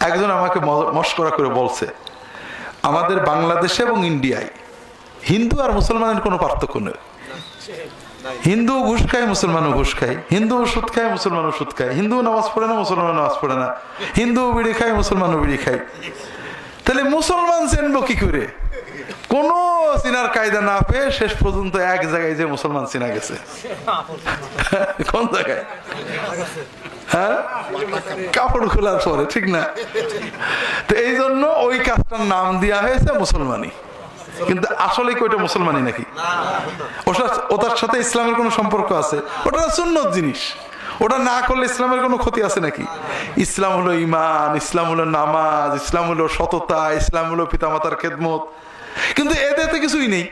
একজন আমাকে মস্করা করে বলছে, আমাদের বাংলাদেশে এবং ইন্ডিয়ায় হিন্দু আর মুসলমানের কোনো পার্থক্য নেই। হিন্দু ঘুষ খায়, মুসলমানও ঘুষ খায়। হিন্দু সুদ খায়, মুসলমানও সুদ খায়। হিন্দু নামাজ পড়ে না, মুসলমান নামাজ পড়ে না। হিন্দু বিড়ি খায়, মুসলমানও বিড়ি খায়। তাহলে মুসলমান চিনবো কি করে? কোন চিনার কায়দা না পেয়ে শেষ পর্যন্ত এক জায়গায় যে মুসলমান চিনা গেছে। কোন জায়গায়? হ্যাঁ, কাপড় খোলার পরে, ঠিক না? তো এই জন্য ওই কাজটার নাম দেওয়া হয়েছে মুসলমানি, কিন্তু আসলে কি ওইটা মুসলমানি নাকি? ওটার সাথে ইসলামের কোনো সম্পর্ক আছে? ওটা সুন্নত জিনিস, ওটা না করলে ইসলামের কোনো ক্ষতি আছে নাকি? ইসলাম হলো ঈমান, ইসলাম হলো নামাজ, ইসলাম হলো সততা, ইসলাম হলো পিতামাতার খেদমত, কিন্তু এদের তো কিছুই নেই।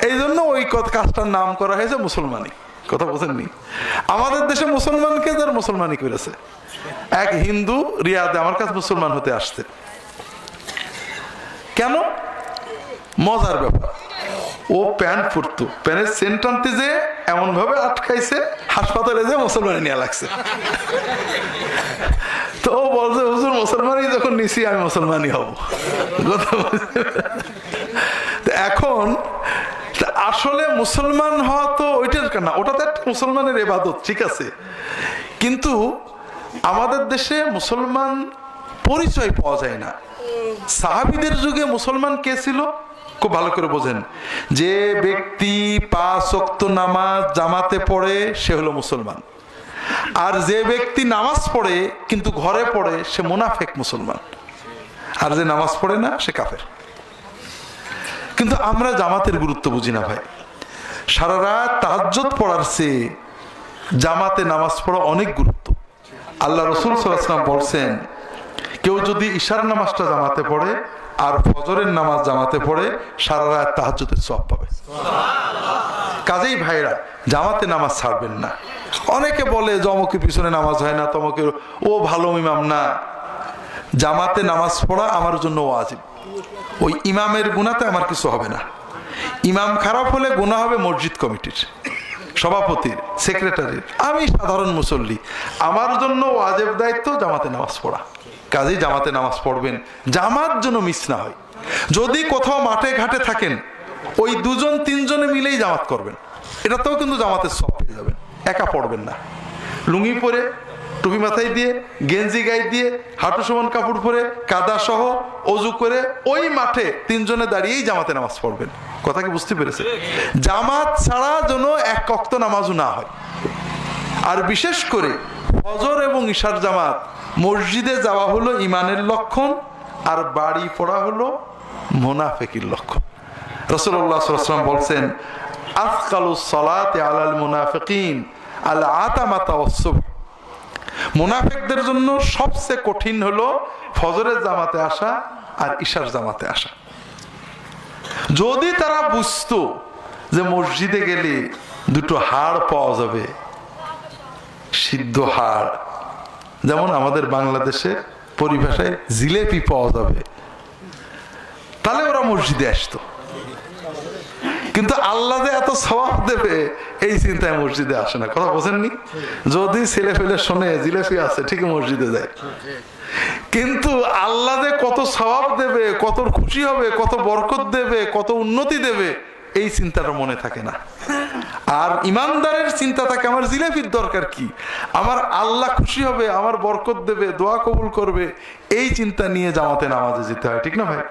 এই জন্য ওই কাজটার নাম করা হয়েছে মুসলমানি। কথা বোঝেননি? আমাদের দেশে মুসলমানকে যার মুসলমানি করেছে। এক হিন্দু রিয়াদে আমার কাছে মুসলমান হতে আসছে। কেন? মজার ব্যাপার, ও প্যান্ট পরতো, প্যান্টের সেন্ট আনতে যে এমন ভাবে আটকাইছে, হাসপাতালে যে মুসলমানি নিয়ে লাগছে। তো ও বলছে, হুজুর মুসলমানই যখন নিছি আমি মুসলমানই হব। এখন আসলে মুসলমান হওয়া তো ওইটার না, ওটা তো একটা মুসলমানের ইবাদত, ঠিক আছে, কিন্তু আমাদের দেশে মুসলমান পরিচয় পাওয়া যায় না। সাহাবীদের যুগে মুসলমান কে ছিল খুব ভালো করে বোঝেন। যে ব্যক্তি 5 ওয়াক্ত নামাজ জামাতে পড়ে সে হলো মুসলমান, আর যে ব্যক্তি নামাজ পড়ে কিন্তু ঘরে পড়ে সে মুনাফিক মুসলমান, আর যে নামাজ পড়ে না সে কাফের। কিন্তু আমরা জামাতের গুরুত্ব বুঝি না ভাই। সারা রাত তাহাজ্জুদ পড়ার চেয়ে জামাতে নামাজ পড়া অনেক গুরুত্ব। আল্লাহ রাসূল সাল্লাল্লাহু আলাইহি ওয়াসাল্লাম বলছেন, কেউ যদি ইশার নামাজটা জামাতে পড়ে আর ফজরের নামাজ জামাতে পড়ে সারা রাত তাহাজ্জুদের সওয়াব পাবে। কাজেই ভাইরা, জামাতে নামাজ ছাড়বেন না। অনেকে বলে জমকের পিছনে নামাজ হয় না, তমকের ও ভালো ইমাম না। জামাতে নামাজ পড়া আমার জন্য ওয়াজিব। ওই ইমামের গুনাহতে আমার কিছু হবে না। ইমাম খারাপ হলে গুনাহ হবে মসজিদ কমিটির, সভাপতির, সেক্রেটারির। আমি সাধারণ মুসল্লি, আমার জন্য ওয়াজিব দায়িত্ব জামাতে নামাজ পড়া। কাজেই জামাতে নামাজ পড়বেন, জামাত যেন মিস না হয়। যদি কোথাও মাঠে ঘাটে থাকেন, ওই 2-3 জনে মিলেই জামাত করবেন, এটাতেও কিন্তু জামাতের সওয়াব পেয়ে যাবেন। একা পড়বেন না। লুঙ্গি পরে, টুপি মাথায় দিয়ে, গেঞ্জি গায়ে দিয়ে, হাঁটু সমান কাপড় পরে, কাদা সহ অজু করে ওই মাঠে 3 জনে দাঁড়িয়েই জামাতে নামাজ পড়বেন। কথা কি বুঝতে পেরেছে? জামাত ছাড়া যেন এক ওয়াক্ত নামাজও না হয়। আর বিশেষ করে ফজর এবং ইশার জামাত, মসজিদে যাওয়া হলো ইমানের লক্ষণ, আর বাড়ি পড়া হলো মুনাফিকের লক্ষণ। রাসূলুল্লাহ সাল্লাল্লাহু আলাইহি ওয়াসাল্লাম বলছেন, আফকালুস সালাতি আলাল মুনাফিকিন আল আতামাতা ওয়াস সুবহ। মুনাফিকদের জন্য সবচেয়ে কঠিন হলো ফজরের জামাতে আসা আর ইশার জামাতে আসা। যদি তারা বুঝতো যে মসজিদে গেলে 2টো হাড় পাওয়া যাবে, সিদ্ধ হাড়, যেমন আমাদের বাংলাদেশে পরিভাষায় জিলেপি পাওয়া যাবে, তাহলে ওরা মসজিদে আসতো। কিন্তু আল্লাহ যে এত সওয়াব দেবে এই চিন্তায় মসজিদে আসে না। কথা বোঝেননি? যদি ছেলে ফেলে শোনে জিলেপি আছে, ঠিকই মসজিদে যায়, কিন্তু আল্লাহ যে কত সওয়াব দেবে, কত খুশি হবে, কত বরকত দেবে, কত উন্নতি দেবে, এই চিন্তাটা মনে থাকে না। আর ইমানদারের চিন্তা থাকে, আমার জিলেপির দরকার কি, আমার আল্লাহ খুশি হবে, আমার বরকত দেবে, দোয়া কবুল করবে, এই চিন্তা নিয়ে জামাতে নামাজে যেতে হয়, ঠিক না ভাই?